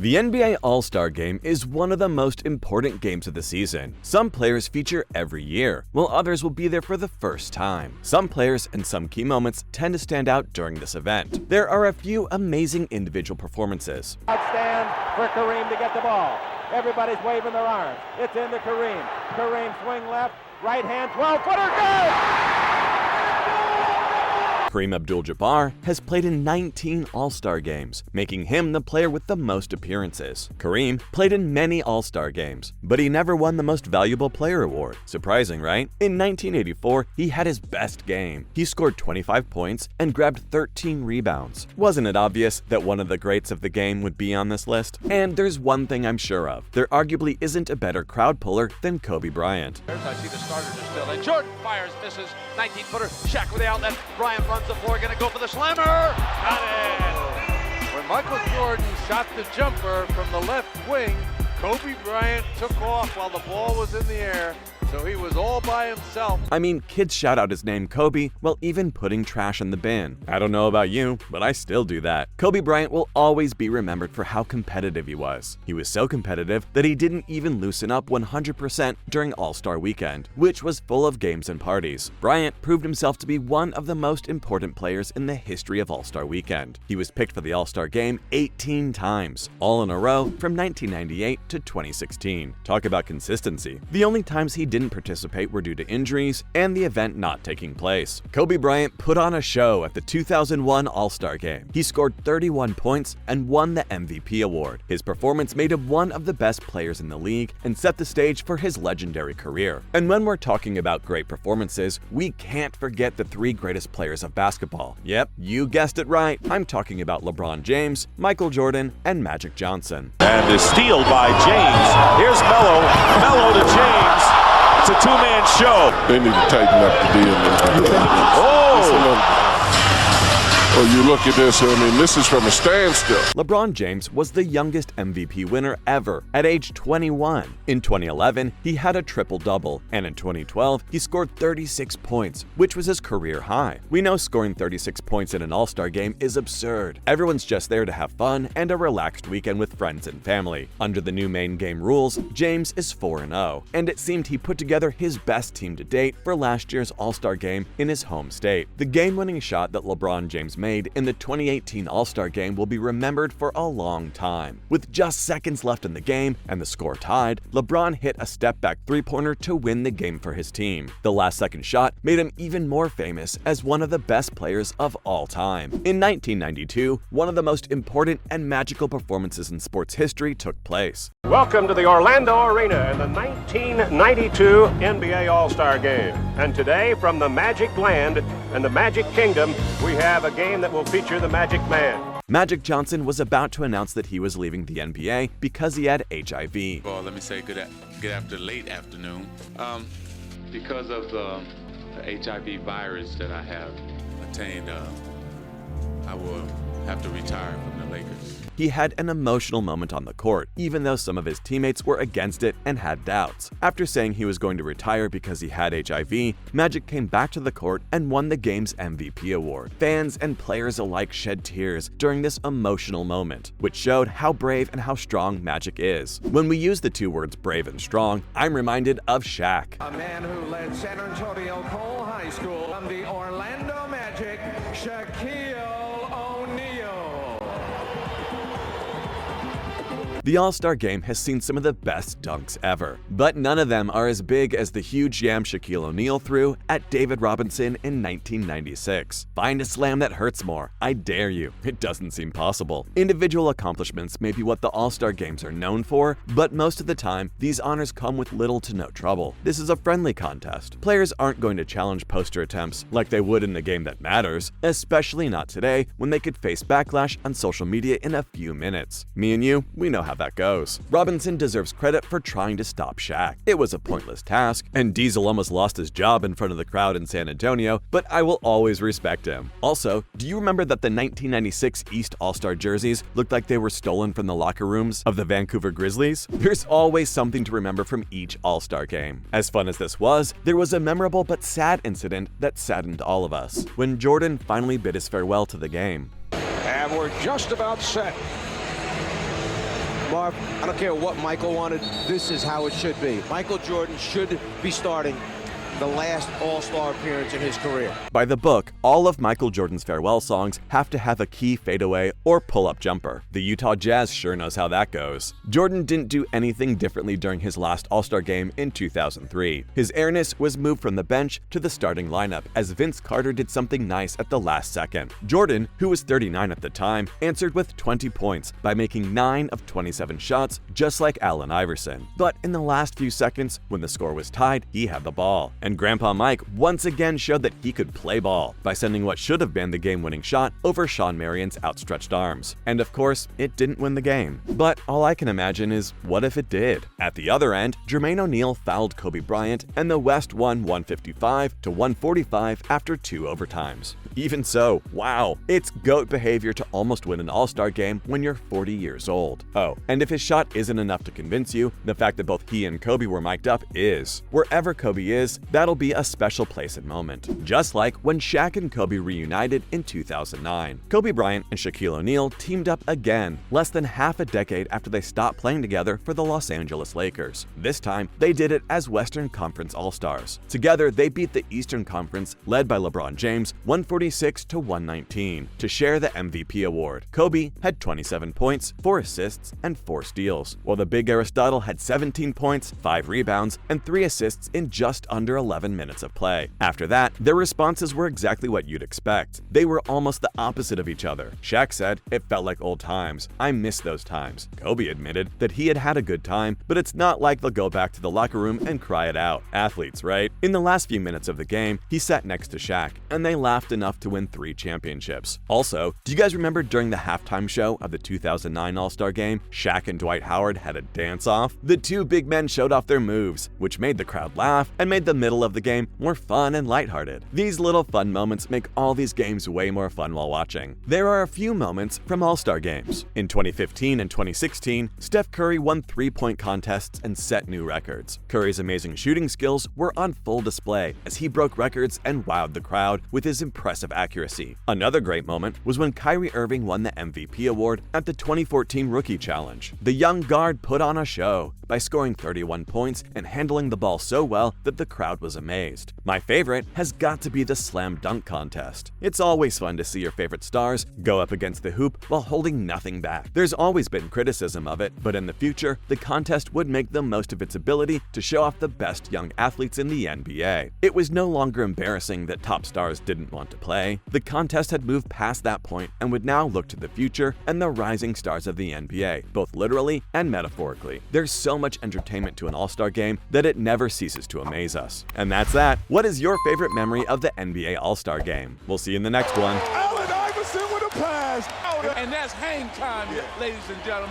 The NBA All-Star Game is one of the most important games of the season. Some players feature every year, while others will be there for the first time. Some players and some key moments tend to stand out during this event. There are a few amazing individual performances. Outstand for Kareem to get the ball. Everybody's waving their arms. It's into Kareem. Kareem swing left, right hand, 12-footer, good! Kareem Abdul-Jabbar has played in 19 All-Star games, making him the player with the most appearances. Kareem played in many All-Star games, but he never won the Most Valuable Player award. Surprising, right? In 1984, he had his best game. He scored 25 points and grabbed 13 rebounds. Wasn't it obvious that one of the greats of the game would be on this list? And there's one thing I'm sure of. There arguably isn't a better crowd puller than Kobe Bryant. I see the starters are still in. Jordan fires, misses. 19-footer. Shaq with the outlet. Bryant runs the floor, gonna go for the slammer. Got it. When Michael Jordan shot the jumper from the left wing, Kobe Bryant took off while the ball was in the air, so he was all by himself. I mean, kids shout out his name Kobe while even putting trash in the bin. I don't know about you, but I still do that. Kobe Bryant will always be remembered for how competitive he was. He was so competitive that he didn't even loosen up 100% during All-Star Weekend, which was full of games and parties. Bryant proved himself to be one of the most important players in the history of All-Star Weekend. He was picked for the All-Star Game 18 times, all in a row from 1998 to 2016. Talk about consistency. The only times he didn't participate were due to injuries and the event not taking place. Kobe Bryant put on a show at the 2001 All-Star Game. He scored 31 points and won the MVP award. His performance made him one of the best players in the league and set the stage for his legendary career. And when we're talking about great performances, we can't forget the three greatest players of basketball. Yep, you guessed it right. I'm talking about LeBron James, Michael Jordan, and Magic Johnson. And the steal by James. Here's Melo. Melo to James. It's a two-man show. They need to tighten up the deal. Oh, you look at this, I mean, this is from a standstill. LeBron James was the youngest MVP winner ever at age 21. In 2011, he had a triple-double, and in 2012, he scored 36 points, which was his career high. We know scoring 36 points in an All-Star game is absurd. Everyone's just there to have fun and a relaxed weekend with friends and family. Under the new main game rules, James is 4-0, and it seemed he put together his best team to date for last year's All-Star game in his home state. The game-winning shot that LeBron James made in the 2018 All-Star Game will be remembered for a long time. With just seconds left in the game and the score tied, LeBron hit a step-back three-pointer to win the game for his team. The last-second shot made him even more famous as one of the best players of all time. In 1992, one of the most important and magical performances in sports history took place. Welcome to the Orlando Arena in the 1992 NBA All-Star Game. And today, from the Magic Land and the Magic Kingdom, we have a game that will feature the Magic Man. Magic Johnson was about to announce that he was leaving the NBA because he had HIV. Well, let me say good after late afternoon. Because of the HIV virus that I have attained, I will have to retire from the Lakers. He had an emotional moment on the court, even though some of his teammates were against it and had doubts. After saying he was going to retire because he had HIV, Magic came back to the court and won the game's MVP award. Fans and players alike shed tears during this emotional moment, which showed how brave and how strong Magic is. When we use the two words brave and strong, I'm reminded of Shaq. A man who led San Antonio Cole High School from the Orlando Magic, Shaquille O'Neal. The All-Star Game has seen some of the best dunks ever, but none of them are as big as the huge yam Shaquille O'Neal threw at David Robinson in 1996. Find a slam that hurts more. I dare you. It doesn't seem possible. Individual accomplishments may be what the All-Star Games are known for, but most of the time, these honors come with little to no trouble. This is a friendly contest. Players aren't going to challenge poster attempts like they would in the game that matters, especially not today when they could face backlash on social media in a few minutes. Me and you, we know how that goes. Robinson deserves credit for trying to stop Shaq. It was a pointless task, and Diesel almost lost his job in front of the crowd in San Antonio, but I will always respect him. Also, do you remember that the 1996 East All-Star jerseys looked like they were stolen from the locker rooms of the Vancouver Grizzlies? There's always something to remember from each All-Star game. As fun as this was, there was a memorable but sad incident that saddened all of us, when Jordan finally bid his farewell to the game. And we're just about set. Harp. I don't care what Michael wanted. This is how it should be. Michael Jordan should be starting the last All-Star appearance in his career. By the book, all of Michael Jordan's farewell songs have to have a key fadeaway or pull-up jumper. The Utah Jazz sure knows how that goes. Jordan didn't do anything differently during his last All-Star game in 2003. His airness was moved from the bench to the starting lineup as Vince Carter did something nice at the last second. Jordan, who was 39 at the time, answered with 20 points by making 9 of 27 shots, just like Allen Iverson. But in the last few seconds, when the score was tied, he had the ball. And Grandpa Mike once again showed that he could play ball by sending what should have been the game-winning shot over Shawn Marion's outstretched arms. And of course, it didn't win the game. But all I can imagine is, what if it did? At the other end, Jermaine O'Neal fouled Kobe Bryant, and the West won 155-145 after 2 overtimes. Even so, wow, it's GOAT behavior to almost win an All-Star game when you're 40 years old. Oh, and if his shot isn't enough to convince you, the fact that both he and Kobe were mic'd up is. Wherever Kobe is, that'll be a special place and moment. Just like when Shaq and Kobe reunited in 2009. Kobe Bryant and Shaquille O'Neal teamed up again, less than half a decade after they stopped playing together for the Los Angeles Lakers. This time, they did it as Western Conference All-Stars. Together, they beat the Eastern Conference, led by LeBron James, 146-119, to share the MVP award. Kobe had 27 points, 4 assists, and 4 steals, while the Big Aristotle had 17 points, 5 rebounds, and 3 assists in just under 11 minutes of play. After that, their responses were exactly what you'd expect. They were almost the opposite of each other. Shaq said, "It felt like old times. I miss those times." Kobe admitted that he had a good time, but it's not like they'll go back to the locker room and cry it out. Athletes, right? In the last few minutes of the game, he sat next to Shaq, and they laughed enough to win 3 championships. Also, do you guys remember during the halftime show of the 2009 All-Star Game, Shaq and Dwight Howard had a dance-off? The 2 big men showed off their moves, which made the crowd laugh and made the middle of the game more fun and lighthearted. These little fun moments make all these games way more fun while watching. There are a few moments from All-Star games. In 2015 and 2016, Steph Curry won 3-point contests and set new records. Curry's amazing shooting skills were on full display as he broke records and wowed the crowd with his impressive accuracy. Another great moment was when Kyrie Irving won the MVP award at the 2014 Rookie Challenge. The young guard put on a show by scoring 31 points and handling the ball so well that the crowd was amazed. My favorite has got to be the slam dunk contest. It's always fun to see your favorite stars go up against the hoop while holding nothing back. There's always been criticism of it, but in the future, the contest would make the most of its ability to show off the best young athletes in the NBA. It was no longer embarrassing that top stars didn't want to play. The contest had moved past that point and would now look to the future and the rising stars of the NBA, both literally and metaphorically. There's so much entertainment to an All-Star game that it never ceases to amaze us. And that's that. What is your favorite memory of the NBA All-Star game? We'll see you in the next one. Allen Iverson with a pass. And that's hang time, ladies and gentlemen.